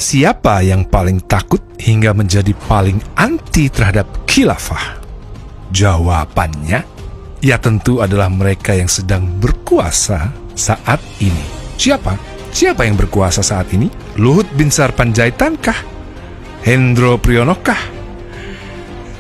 Siapa yang paling takut hingga menjadi paling anti terhadap khilafah? Jawabannya, ya tentu adalah mereka yang sedang berkuasa saat ini. Siapa? Siapa yang berkuasa saat ini? Luhut Binsar Panjaitan kah? Hendro Priyono kah?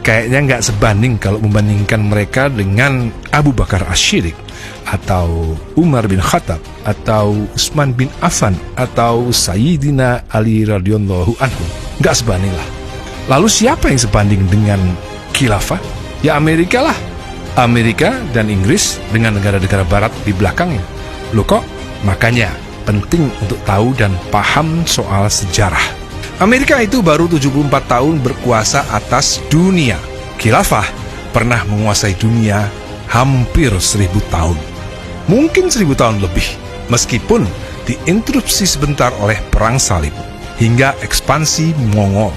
Kayaknya nggak sebanding kalau membandingkan mereka dengan Abu Bakar Asy-Syiddiq, atau Umar bin Khattab, atau Utsman bin Affan, atau Sayyidina Ali radhiyallahu anhu. Nggak sebanding lah. Lalu siapa yang sebanding dengan khilafah? Ya Amerika lah. Amerika dan Inggris dengan negara-negara barat di belakangnya. Loh kok? Makanya penting untuk tahu dan paham soal sejarah. Amerika itu baru 74 tahun berkuasa atas dunia. Khilafah pernah menguasai dunia hampir 1000 tahun. Mungkin 1000 tahun lebih, meskipun diinterupsi sebentar oleh Perang Salib hingga ekspansi Mongol.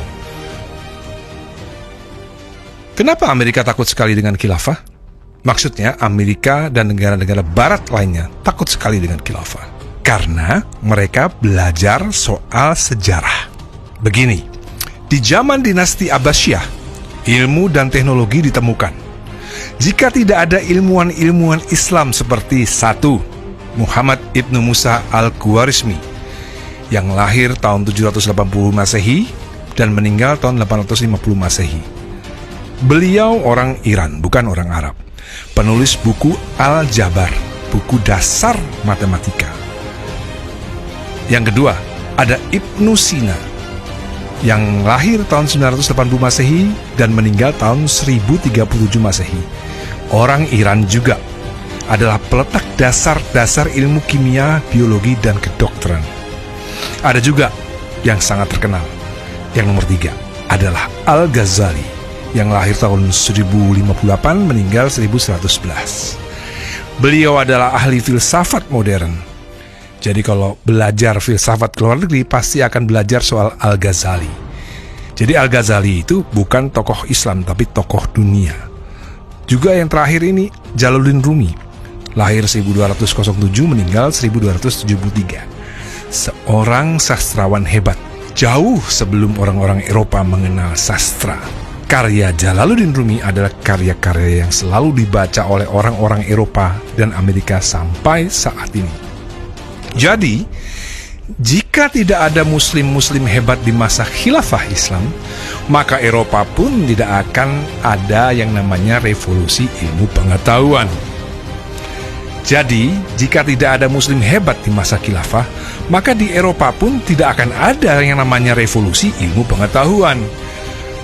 Kenapa Amerika takut sekali dengan khilafah? Maksudnya Amerika dan negara-negara barat lainnya takut sekali dengan khilafah karena mereka belajar soal sejarah. Begini, di zaman dinasti Abbasiyah, ilmu dan teknologi ditemukan. Jika tidak ada ilmuwan-ilmuwan Islam seperti 1. Muhammad Ibnu Musa Al-Khwarizmi yang lahir tahun 780 Masehi dan meninggal tahun 850 Masehi. Beliau orang Iran, bukan orang Arab. Penulis buku Al-Jabar, buku dasar matematika. Yang kedua, ada Ibnu Sina yang lahir tahun 980 Masehi dan meninggal tahun 1037 Masehi. Orang Iran juga, adalah peletak dasar-dasar ilmu kimia, biologi, dan kedokteran. Ada juga yang sangat terkenal. Yang nomor 3 adalah Al-Ghazali yang lahir tahun 1058 meninggal 1111. Beliau adalah ahli filsafat modern. Jadi kalau belajar filsafat ke luar negeri pasti akan belajar soal Al-Ghazali. Jadi Al-Ghazali itu bukan tokoh Islam tapi tokoh dunia. Juga yang terakhir ini Jalaluddin Rumi, lahir 1207 meninggal 1273. Seorang sastrawan hebat, jauh sebelum orang-orang Eropa mengenal sastra. Karya Jalaluddin Rumi adalah karya-karya yang selalu dibaca oleh orang-orang Eropa dan Amerika sampai saat ini. Jadi, jika tidak ada muslim-muslim hebat di masa khilafah Islam, maka Eropa pun tidak akan ada yang namanya revolusi ilmu pengetahuan. Jadi, jika tidak ada muslim hebat di masa khilafah, maka di Eropa pun tidak akan ada yang namanya revolusi ilmu pengetahuan.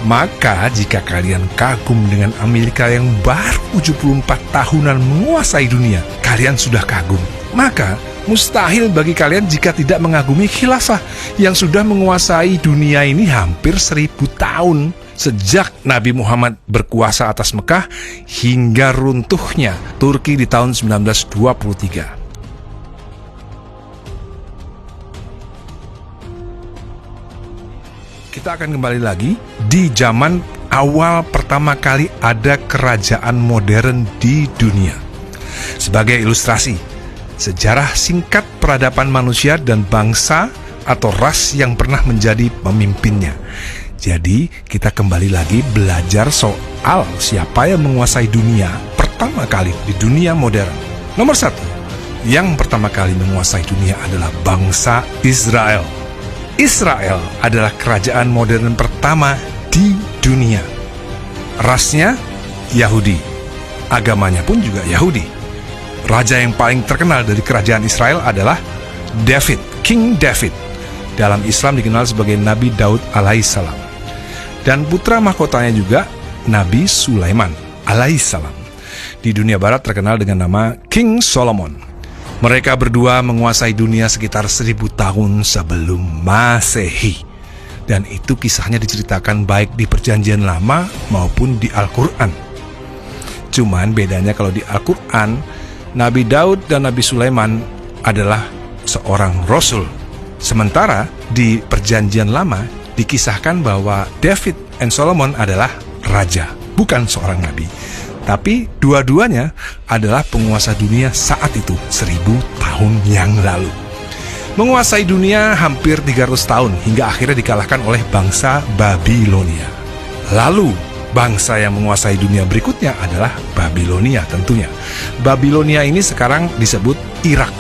Maka jika kalian kagum dengan Amerika yang baru 74 tahunan menguasai dunia, kalian sudah kagum. Maka mustahil bagi kalian jika tidak mengagumi khilafah yang sudah menguasai dunia ini hampir 1000 tahun. Sejak Nabi Muhammad berkuasa atas Mekah hingga runtuhnya Turki di tahun 1923. Kita akan kembali lagi di zaman awal pertama kali ada kerajaan modern di dunia. Sebagai ilustrasi, sejarah singkat peradaban manusia dan bangsa atau ras yang pernah menjadi pemimpinnya. Jadi, kita kembali lagi belajar soal siapa yang menguasai dunia pertama kali di dunia modern. Nomor 1, yang pertama kali menguasai dunia adalah bangsa Israel. Israel adalah kerajaan modern pertama di dunia. Rasnya Yahudi, agamanya pun juga Yahudi. Raja yang paling terkenal dari kerajaan Israel adalah David, King David. Dalam Islam dikenal sebagai Nabi Daud alaihissalam. Dan putra mahkotanya juga Nabi Sulaiman alaihissalam. Di dunia barat terkenal dengan nama King Solomon. Mereka berdua menguasai dunia sekitar 1000 tahun sebelum Masehi. Dan itu kisahnya diceritakan baik di Perjanjian Lama maupun di Al-Quran. Cuman bedanya kalau di Al-Quran, Nabi Daud dan Nabi Sulaiman adalah seorang rasul. Sementara di Perjanjian Lama dikisahkan bahwa David and Solomon adalah raja, bukan seorang nabi. Tapi dua-duanya adalah penguasa dunia saat itu, 1000 tahun yang lalu. menguasai dunia hampir 300 tahun hingga akhirnya dikalahkan oleh bangsa Babilonia. Lalu, bangsa yang menguasai dunia berikutnya adalah Babilonia tentunya. Babilonia ini sekarang disebut Irak.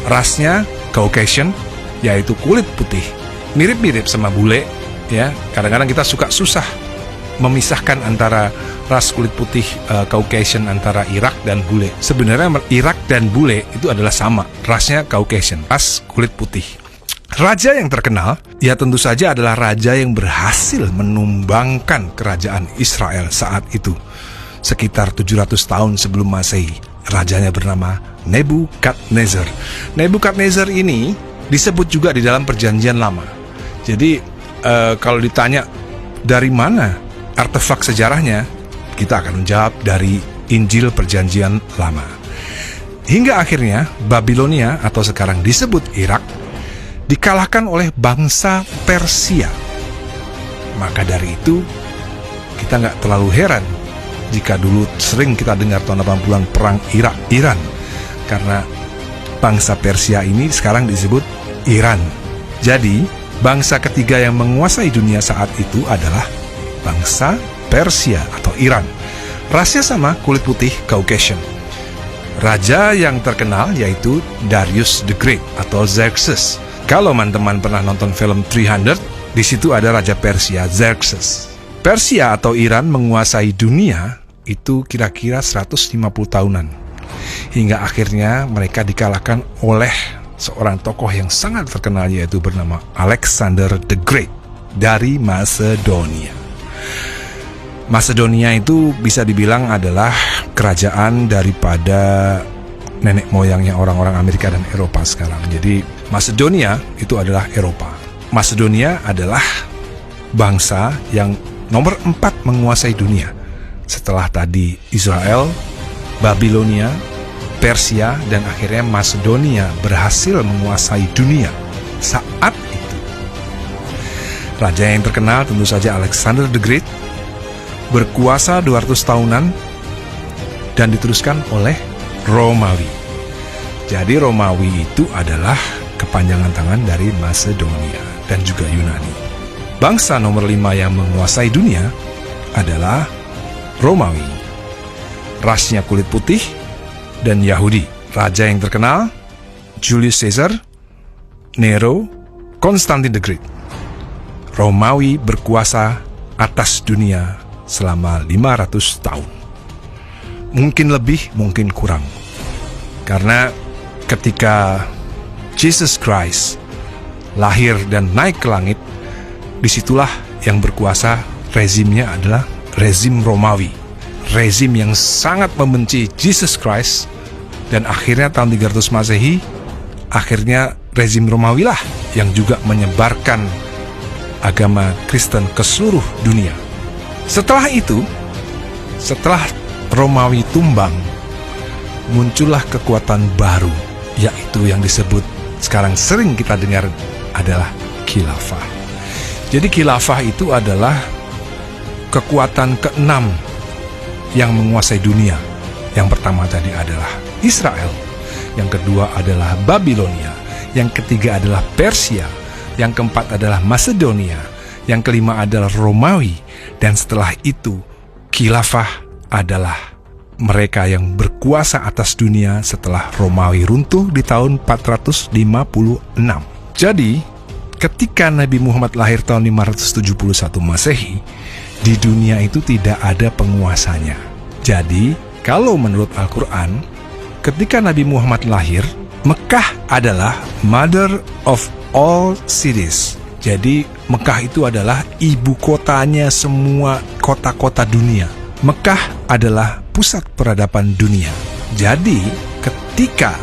Rasnya Caucasian, yaitu kulit putih. Mirip-mirip sama bule, ya. Kadang-kadang kita suka susah memisahkan antara ras kulit putih Caucasian antara Irak dan bule. Sebenarnya Irak dan bule itu adalah sama, rasnya Caucasian, ras kulit putih. Raja yang terkenal, ya tentu saja adalah raja yang berhasil menumbangkan kerajaan Israel saat itu. Sekitar 700 tahun sebelum Masehi, rajanya bernama Nebukadnezar. Nebukadnezar ini disebut juga di dalam Perjanjian Lama. Jadi kalau ditanya dari mana artefak sejarahnya, kita akan menjawab dari Injil Perjanjian Lama. Hingga akhirnya Babilonia atau sekarang disebut Irak dikalahkan oleh bangsa Persia. Maka dari itu kita nggak terlalu heran jika dulu sering kita dengar tahun 80-an perang Irak-Iran, karena bangsa Persia ini sekarang disebut Iran. Jadi bangsa ketiga yang menguasai dunia saat itu adalah bangsa Persia atau Iran. Rasnya sama, kulit putih Caucasian. Raja yang terkenal yaitu Darius the Great atau Xerxes. Kalau teman-teman pernah nonton film 300, di situ ada Raja Persia, Xerxes. Persia atau Iran menguasai dunia itu kira-kira 150 tahunan. Hingga akhirnya mereka dikalahkan oleh seorang tokoh yang sangat terkenal, yaitu bernama Alexander the Great dari Macedonia. Macedonia itu bisa dibilang adalah kerajaan daripada nenek moyangnya orang-orang Amerika dan Eropa sekarang. Jadi Macedonia itu adalah Eropa. Macedonia adalah bangsa yang nomor 4 menguasai dunia. Setelah tadi Israel, Babilonia, Persia, dan akhirnya Macedonia berhasil menguasai dunia saat itu. Raja yang terkenal tentu saja Alexander the Great, berkuasa 200 tahunan dan diteruskan oleh Romawi. Jadi Romawi itu adalah kepanjangan tangan dari Macedonia dan juga Yunani. Bangsa nomor 5 yang menguasai dunia adalah Romawi. Rasnya kulit putih dan Yahudi. Raja yang terkenal Julius Caesar, Nero, Konstantin the Great. Romawi berkuasa atas dunia selama 500 tahun. Mungkin lebih, mungkin kurang. Karena ketika Jesus Christ lahir dan naik ke langit, disitulah yang berkuasa rezimnya adalah rezim Romawi. Rezim yang sangat membenci Jesus Christ, dan akhirnya tahun 300 Masehi, akhirnya rezim Romawi lah yang juga menyebarkan agama Kristen ke seluruh dunia. Setelah itu, setelah Romawi tumbang, muncullah kekuatan baru, yaitu yang disebut sekarang sering kita dengar adalah khilafah. Jadi khilafah itu adalah kekuatan keenam yang menguasai dunia. Yang pertama tadi adalah Israel, yang kedua adalah Babilonia, yang ketiga adalah Persia, yang keempat adalah Macedonia, yang kelima adalah Romawi, dan setelah itu khilafah adalah mereka yang berkuasa atas dunia setelah Romawi runtuh di tahun 456. Jadi, ketika Nabi Muhammad lahir tahun 571 Masehi, di dunia itu tidak ada penguasanya. Jadi, kalau menurut Al-Quran, ketika Nabi Muhammad lahir, Mekah adalah mother of all cities. Jadi, Mekah itu adalah ibu kotanya semua kota-kota dunia. Mekah adalah pusat peradaban dunia. Jadi, ketika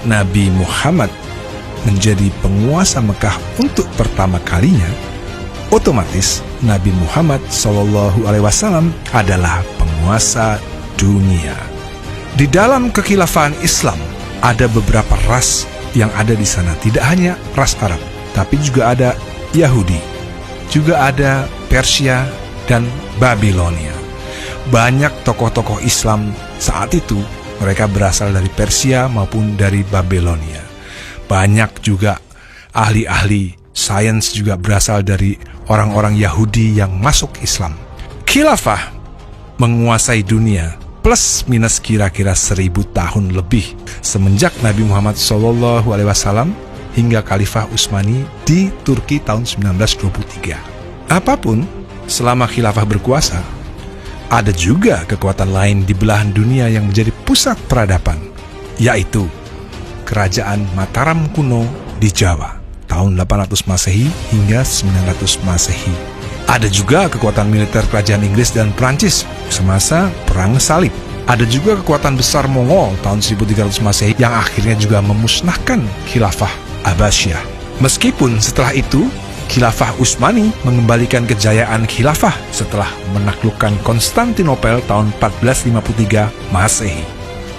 Nabi Muhammad menjadi penguasa Mekah untuk pertama kalinya, otomatis Nabi Muhammad SAW adalah penguasa dunia. Di dalam kekhilafahan Islam, ada beberapa ras yang ada di sana. Tidak hanya ras Arab, tapi juga ada Yahudi, juga ada Persia dan Babilonia. Banyak tokoh-tokoh Islam saat itu mereka berasal dari Persia maupun dari Babilonia. Banyak juga Ahli-ahli sains juga berasal dari orang-orang Yahudi yang masuk Islam. Khilafah menguasai dunia plus minus kira-kira 1000 tahun lebih semenjak Nabi Muhammad SAW hingga Khalifah Utsmani di Turki tahun 1923. Apapun, selama khilafah berkuasa, ada juga kekuatan lain di belahan dunia yang menjadi pusat peradaban, yaitu Kerajaan Mataram kuno di Jawa tahun 800 Masehi hingga 900 Masehi. Ada juga kekuatan militer kerajaan Inggris dan Prancis semasa Perang Salib. Ada juga kekuatan besar Mongol tahun 1300 Masehi yang akhirnya juga memusnahkan Khilafah Abbasiyah. Meskipun setelah itu, Khilafah Utsmani mengembalikan kejayaan khilafah setelah menaklukkan Konstantinopel tahun 1453 Masehi.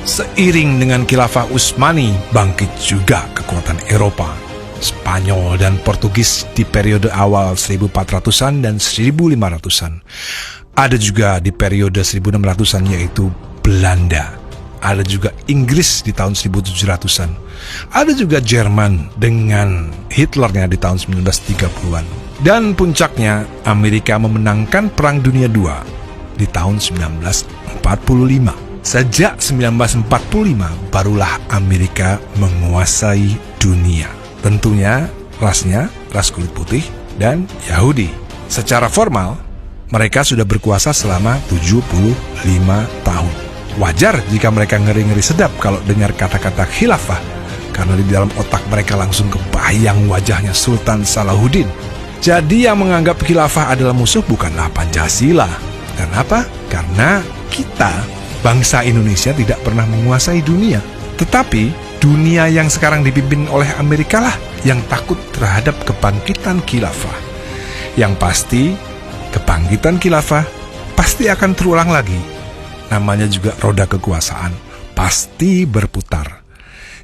Seiring dengan Khilafah Utsmani, bangkit juga kekuatan Eropa. Spanyol dan Portugis di periode awal 1400-an dan 1500-an. Ada juga di periode 1600-an yaitu Belanda. Ada juga Inggris di tahun 1700-an. Ada juga Jerman dengan Hitlernya di tahun 1930-an. Dan puncaknya, Amerika memenangkan Perang Dunia II di tahun 1945. Sejak 1945, barulah Amerika menguasai dunia. Tentunya rasnya ras kulit putih dan Yahudi. Secara formal, mereka sudah berkuasa selama 75 tahun. Wajar jika mereka ngeri-ngeri sedap kalau dengar kata-kata khilafah, karena di dalam otak mereka langsung kebayang wajahnya Sultan Salahuddin. Jadi yang menganggap khilafah adalah musuh bukanlah Pancasila. Kenapa? Karena kita, bangsa Indonesia, tidak pernah menguasai dunia. Tetapi dunia yang sekarang dipimpin oleh Amerika lah yang takut terhadap kebangkitan khilafah. Yang pasti, kebangkitan khilafah pasti akan terulang lagi. Namanya juga roda kekuasaan, pasti berputar.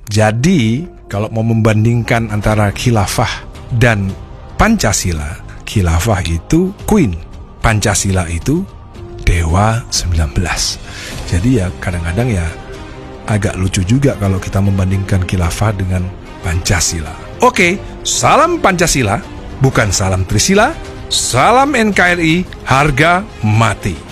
Jadi, kalau mau membandingkan antara khilafah dan Pancasila, khilafah itu Queen, Pancasila itu Dewa 19. Jadi ya kadang-kadang ya agak lucu juga kalau kita membandingkan khilafah dengan Pancasila. Oke, salam Pancasila, bukan salam Trisila, salam NKRI, harga mati.